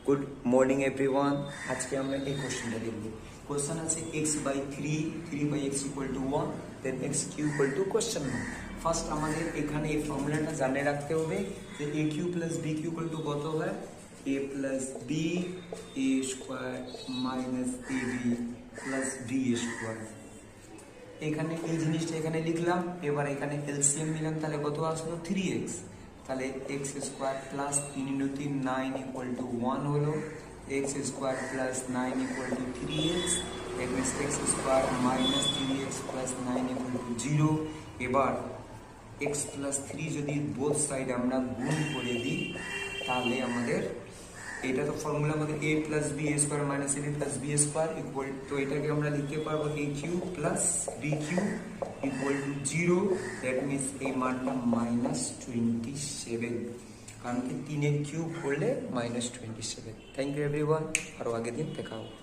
Good morning everyone. আজকে আমরা এই কোশ্চেনটা দেখব। কোশ্চেন আছে x/3 3/x = 1, then x cube equal to question mark. First আমাদের এখানে এই ফর্মুলাটা জানে রাখতে হবে যে a cube plus b cube equal to কত হয়, a plus b a square minus ab plus b square. এখানে এই জিনিসটা এখানে লিখলাম, এবার এখানে এলসিএম নিলাম, তাহলে কত আসলো 3x, তাহলে এক্স স্কোয়ার প্লাস 3 × 3 9 = 1 হলো, x square plus 9 = 3x, x square minus 3x plus 9 = 0। এবার এক্স প্লাস 3 যদি বোথ সাইড আমরা গুণ করে দিই তাহলে আমাদের এটা তো ফর্মুলা আমাদের a plus b square minus ab plus b square equal, তো এটাকে আমরা লিখতে পারবো a cube plus b cube equal to 0। That means এই মানটা -27, কারণ কি 3 এর কিউব করলে -27। থ্যাংক ইউ এভরিওয়ান, আরও আগের দিন দেখা হবে।